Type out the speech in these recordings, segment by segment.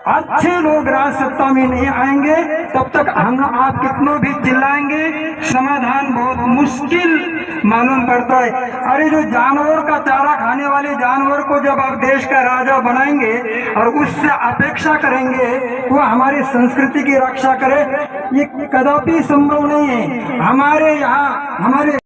अच्छे लोग राज सत्ता में नहीं आएंगे तब तक हम आप कितनों भी चिल्लाएंगे, समाधान बहुत मुश्किल मालूम पड़ता है। अरे जो जानवर का चारा खाने वाले जानवर को जब आप देश का राजा बनाएंगे और उससे अपेक्षा करेंगे वो हमारी संस्कृति की रक्षा करे, ये कदापि संभव नहीं है। हमारे यहाँ हमारे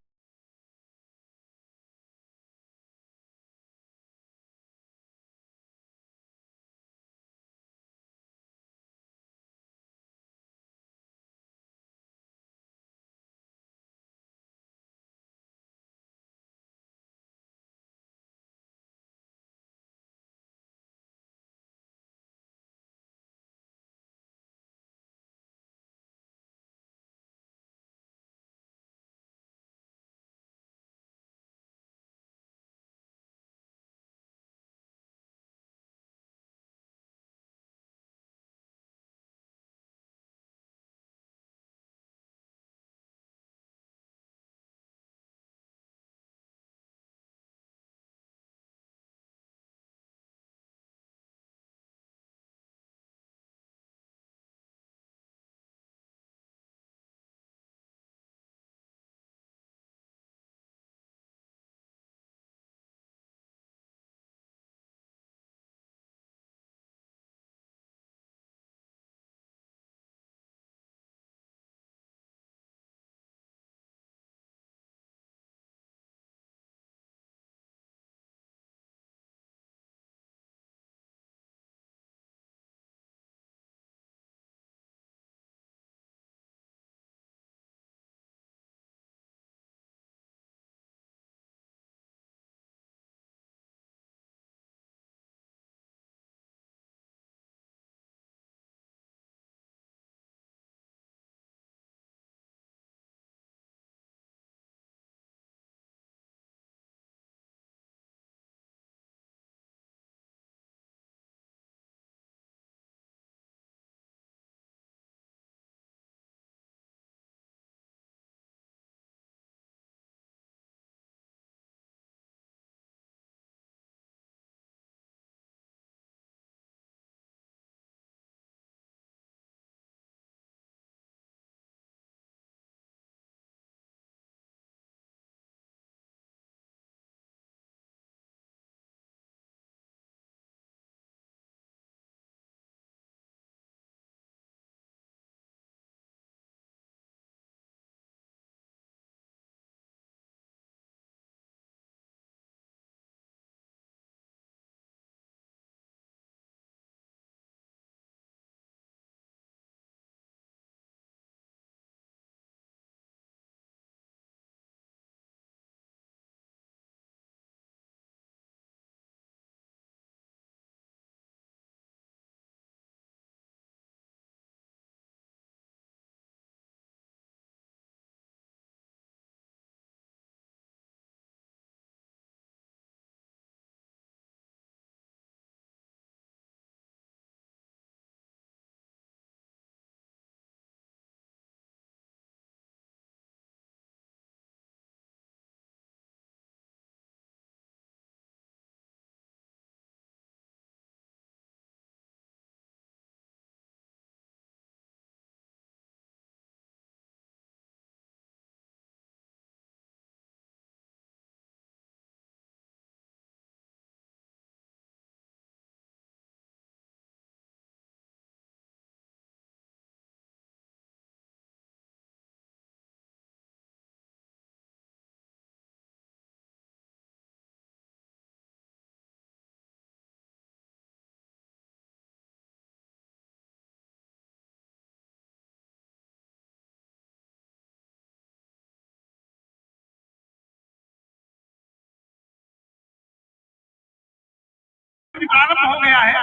प्रारंभ हो गया है।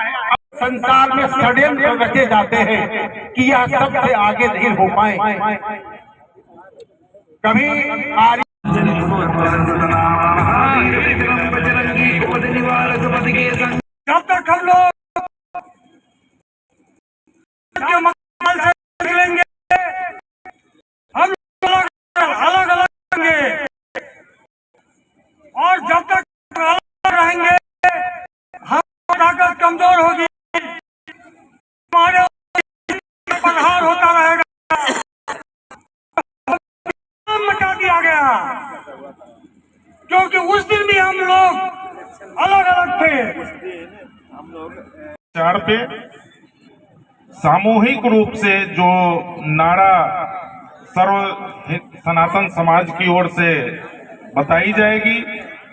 संसार में षड्यंत्र रचे जाते हैं कि यह सबसे आगे नहीं हो पाए। कभी जब तक हम लोग निकलेंगे हम अलग अलग रहेंगे और जब तक अलग रहेंगे हम ताकत कमजोर होगी। विचार पे सामूहिक रूप से जो नारा सर्व सनातन समाज की ओर से बताई जाएगी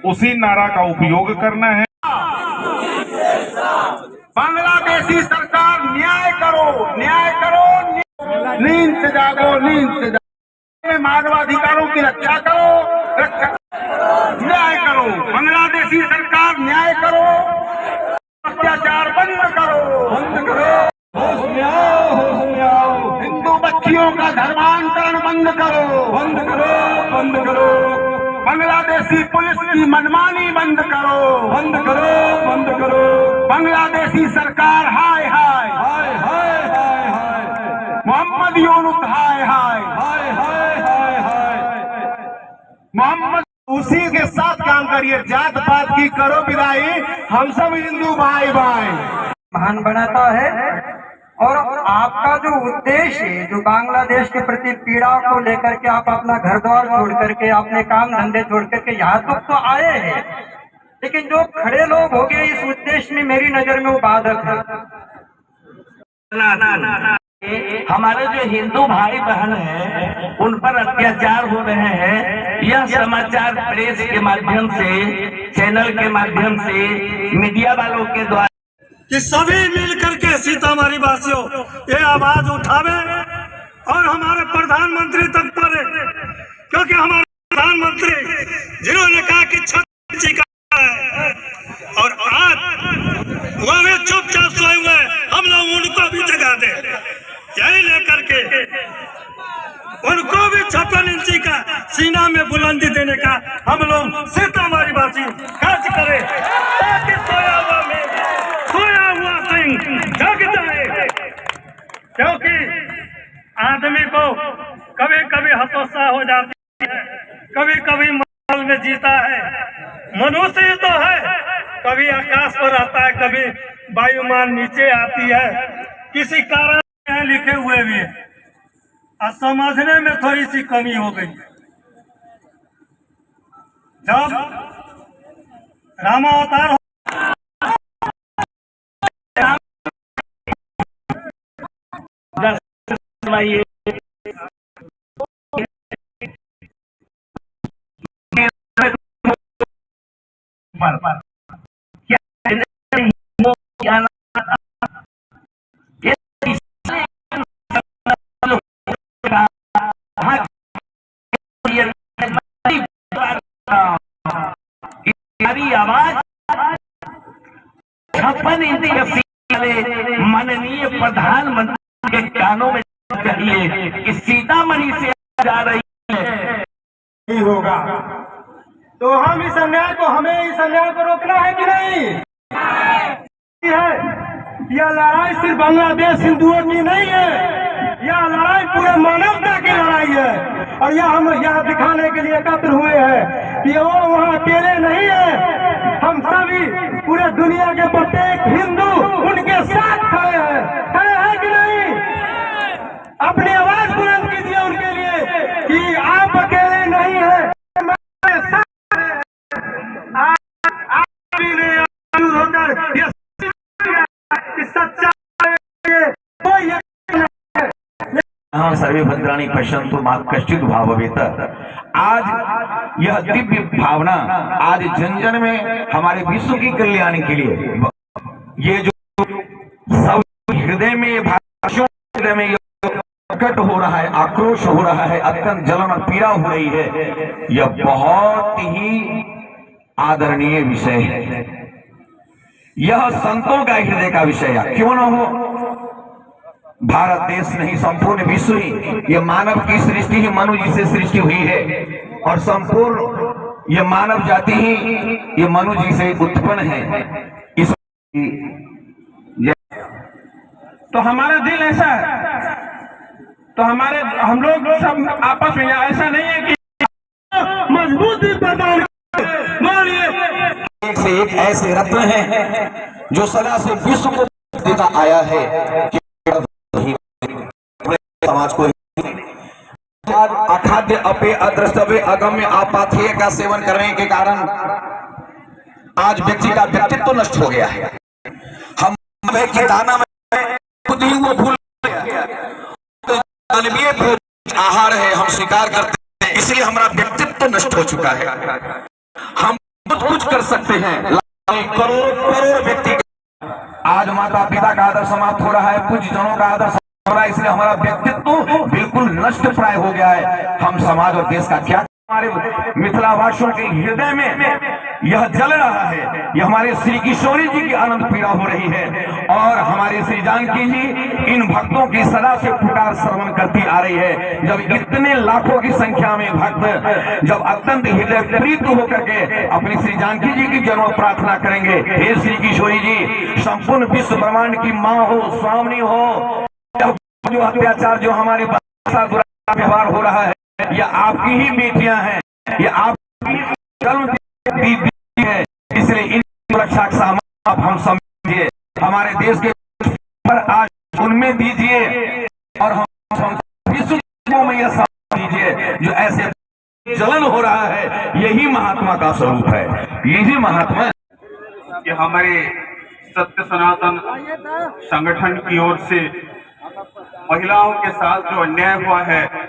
उसी नारा का उपयोग करना है। बांग्लादेशी सरकार न्याय करो, न्याय करो, नींद से जागो, नींद से जागो, मानवाधिकारों की रक्षा करो, न्याय करो। बांग्लादेशी सरकार न्याय करो, अत्याचार बंद करो, बंद करो, होश में आओ, होश में आओ। हिंदू बच्चियों का धर्मांतरण बंद करो, बंद करो, बंद करो। बांग्लादेशी पुलिस की मनमानी बंद करो, बंद करो, बंद करो। बांग्लादेशी सरकार हाय हाय हाय हाय हाय हाय, मोहम्मद यूनुस हाय हाय हाय हाय हाय हाय, मोहम्मद। उसी के साथ काम करिए, जात पात की करो विदाई, हम सब हिंदू भाई भाई। महान बनाता है। और आपका जो उद्देश्य है, जो बांग्लादेश के प्रति पीड़ा को लेकर के आप अपना घर द्वार छोड़ करके, अपने काम धंधे छोड़ करके यहाँ तक तो आए हैं, लेकिन जो खड़े लोग हो गए इस उद्देश्य में मेरी नजर में वो बाधक है। हमारे जो हिंदू भाई बहन हैं उन पर अत्याचार हो रहे हैं, यह समाचार प्रेस के माध्यम से, चैनल के माध्यम से, मीडिया वालों के द्वारा कि सभी मिलकर के सीतामढ़ी वासियों ये आवाज उठावे और हमारे प्रधानमंत्री तक पड़े, क्योंकि हमारे प्रधानमंत्री जिन्होंने कहा कि छत्तीस का है और आज वो भी चुपचाप सोए हुए, हम लोग उनको भी जगा दे, यही लेकर के उनको भी 56 इंची का सीना में बुलंदी देने का हम लोग सीतामढ़ी वासी खर्च करें, ताकि सोया हुआ सिंह जग जाए। क्योंकि आदमी को कभी कभी हतोत्साह हो जाती है, कभी कभी माहौल में जीता है, मनुष्य तो है, कभी आकाश पर आता है, कभी वायुमान नीचे आती है, किसी कारण लिखे हुए भी है, और समझने में थोड़ी सी कमी हो गई। जब रामावतार आवाज 56 इंची माननीय प्रधानमंत्री के कानों में चाहिए कि सीतामढ़ी से जा रही है होगा, तो हम इस अन्याय को, हमें इस अन्याय को रोकना है कि नहीं है? यह लड़ाई सिर्फ बांग्लादेश हिंदुओं की नहीं है, यह लड़ाई पूरे मानवता की लड़ाई है। और यह हम यहाँ दिखाने के लिए एकत्र हुए हैं कि वो वहाँ अकेले नहीं है, हम सभी पूरे दुनिया के प्रत्येक हिंदू उनके साथ खड़े हैं कि नहीं? अपनी आवाज बुलंद कीजिए उनके लिए कि आप अकेले नहीं है, हमारे साथ हैं। आप भी नहीं होकर ये सच्चा कोई सर्वे भद्राणी पश्यन्तु मा कश्चित् भाववेत्। आज यह दिव्य भावना आज जन जन में हमारे विश्व की कल्याण के लिए, ये जो सब हृदय में, हृदय में प्रकट हो रहा है, आक्रोश हो रहा है, अत्यंत जलन और पीड़ा हो रही है, यह बहुत ही आदरणीय विषय है। यह संतों का हृदय का विषय है, क्यों न हो। भारत देश नहीं, संपूर्ण विश्व ही, यह मानव की सृष्टि ही मनु जी से सृष्टि हुई है, और संपूर्ण यह मानव जाति ही ये मनु जी से उत्पन्न है। इस तो हमारा दिल ऐसा है, तो हम लोग सब आपस में, ऐसा नहीं है कि मजबूती प्रदान एक से एक ऐसे रत्न हैं जो सदा से विश्व को देता आया है कि समाज को अखाद्य अपे अदृष्टव्य अगम्य आपाथेय का सेवन करने के कारण आज व्यक्ति का व्यक्तित्व नष्ट हो गया है। हम है कि दाना में खुद ही वो भूल गया। तो मानवीय भोजन आहार है, हम स्वीकार करते हैं, इसलिए हमारा व्यक्तित्व नष्ट हो चुका है। हम बहुत कुछ कर सकते हैं, करोड़ करोड़ व्यक्ति। आज माता पिता का आदर समाप्त हो रहा है, पूज्य जनों का आदर समाप्त हो रहा है, इसलिए हमारा व्यक्तित्व बिल्कुल नष्ट प्राय हो गया है। हम समाज और देश का क्या, हमारे मिथिलावासियों के हृदय में यह जल रहा है। यह हमारे श्री किशोरी जी की आनंद पीड़ा हो रही है और हमारे श्री जानकी जी इन भक्तों की सदा से पुकार श्रवण करती आ रही है। जब इतने लाखों की संख्या में भक्त जब अत्यंत हृदय प्रीत होकर के अपनी श्री जानकी जी की जन्म प्रार्थना करेंगे, हे श्री किशोरी जी, संपूर्ण विश्व ब्रह्मांड की माँ हो, स्वामिनी हो, जो अत्याचार जो हमारे बुरा व्यवहार हो रहा है, ये आपकी ही बेटियां हैं, ये आपकी जन्म दी है, इसलिए इन सुरक्षा का सामान हम समझिए, हमारे देश के पर आज उनमें दीजिए और हम विश्व में यह सामान दीजिए। जो ऐसे जलन हो रहा है, यही महात्मा का स्वरूप है, यही महात्मा। कि हमारे सत्य सनातन संगठन की ओर से महिलाओं के साथ जो अन्याय हुआ है,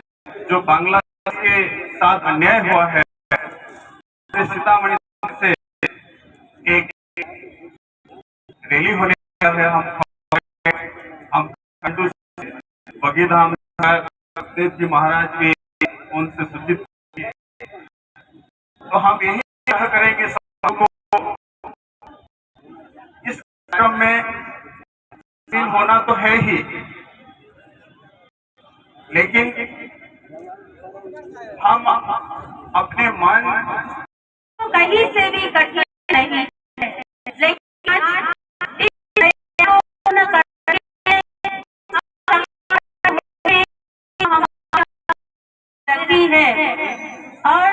जो बांग्लादेश के साथ अन्याय हुआ है, सीतामढ़ी से एक रैली होने जा रहा है। हम बगीधाम देव जी महाराज के उनसे सूचित, तो हम यही करेंगे सबको इस कार्यक्रम में शामिल होना तो है ही, लेकिन हम अपने मन कहीं से भी कठिन नहीं है, लेकिन है और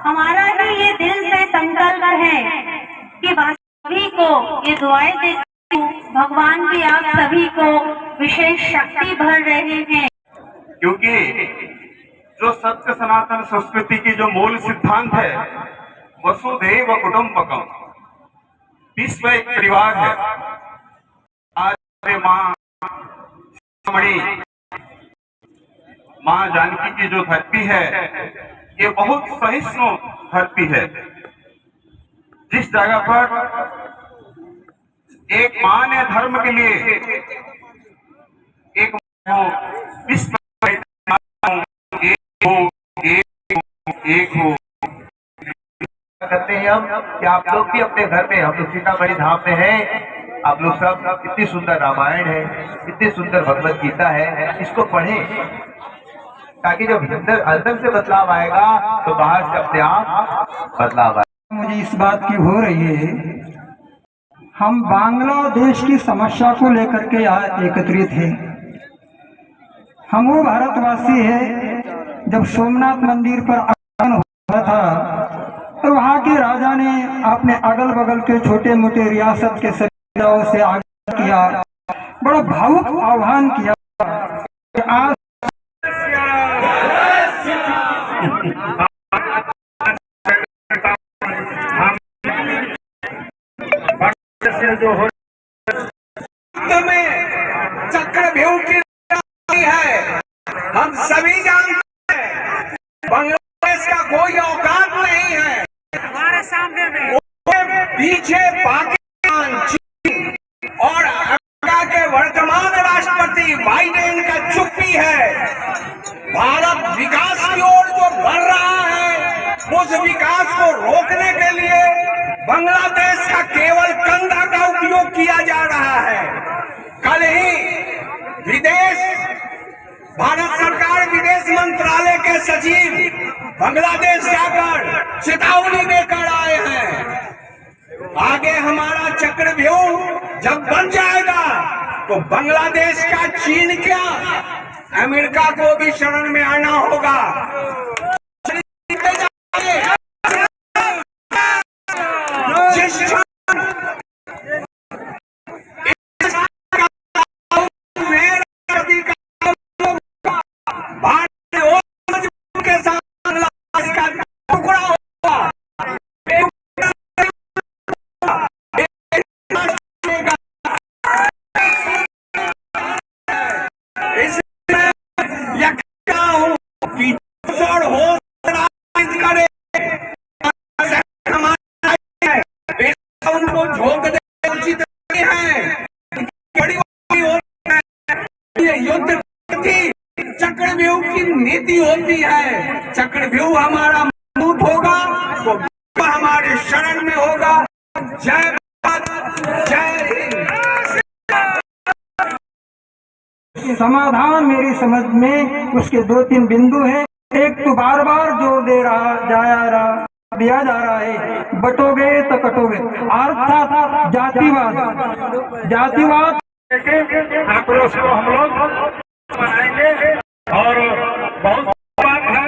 हमारा ही ये दिल से संकल्प है कि सभी को ये दुआएं देती हूँ, भगवान भी आप सभी को विशेष शक्ति भर रहे हैं, क्योंकि जो सत्य सनातन संस्कृति की जो मूल सिद्धांत है, वसुधैव कुटुंबकम, विश्व एक परिवार है। आज माँ जानकी की जो धरती है, ये बहुत सहिष्णु धरती है। जिस जगह पर एक माँ ने धर्म के लिए एक विश्व एक हो करते हैं हम कि आप लोग भी अपने घर में, हम लोग सीतामढ़ी धाम में हैं, आप लोग सब इतनी सुंदर रामायण है, इतनी सुंदर भगवत गीता है, इसको पढ़ें ताकि जब अंदर से बदलाव आएगा तो बाहर से अपने आप बदलाव आएगा। मुझे इस बात की हो रही है, हम बांग्लादेश की समस्या को लेकर के यहाँ एकत्रित हैं। हम वो भारतवासी हैं, जब सोमनाथ मंदिर पर आक्रमण हुआ था तो वहाँ के राजा ने अपने अगल बगल के छोटे मोटे रियासत के सभी जिलों से आग्रह किया, बड़ा भावुक आह्वान किया कि आज जो हो चक्रव्यूह की है, हम सभी जानते हैं बांग्लादेश का कोई औकात नहीं है हमारे सामने में। पीछे पाकिस्तान, चीन और अमेरिका के वर्तमान राष्ट्रपति बाइडेन का चुप्पी है। भारत विकास की ओर जो बढ़ रहा है, उस विकास को रोकने के लिए बांग्लादेश का केवल कंधा का उपयोग किया जा रहा है। कल ही भारत सरकार विदेश मंत्रालय के सचिव बांग्लादेश जाकर चेतावनी देकर आए हैं। आगे हमारा चक्रव्यूह जब बन जाएगा तो बांग्लादेश का चीन क्या, अमेरिका को भी शरण में आना होगा। ये युद्ध की चक्रव्यूह की नीति होती है। चक्रव्यूह हमारा मजबूत होगा तो हमारे शरण में होगा। जय भारत, जय हिंद। समाधान मेरी समझ में उसके 2-3 बिंदु हैं। एक तो बार बार जोर दिया जा रहा है, बटोगे तो कटोगे, अर्थात जातिवाद आक्रोश को हम लोग बनाएंगे और बहुत बात है।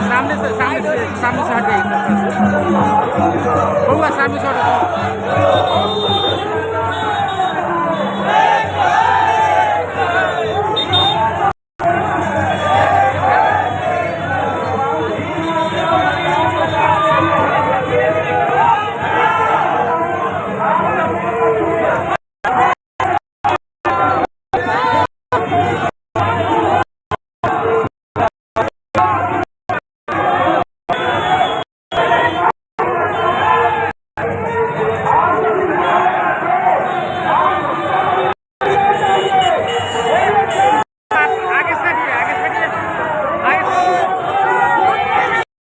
सामने से हट गई होगा, सामने से हट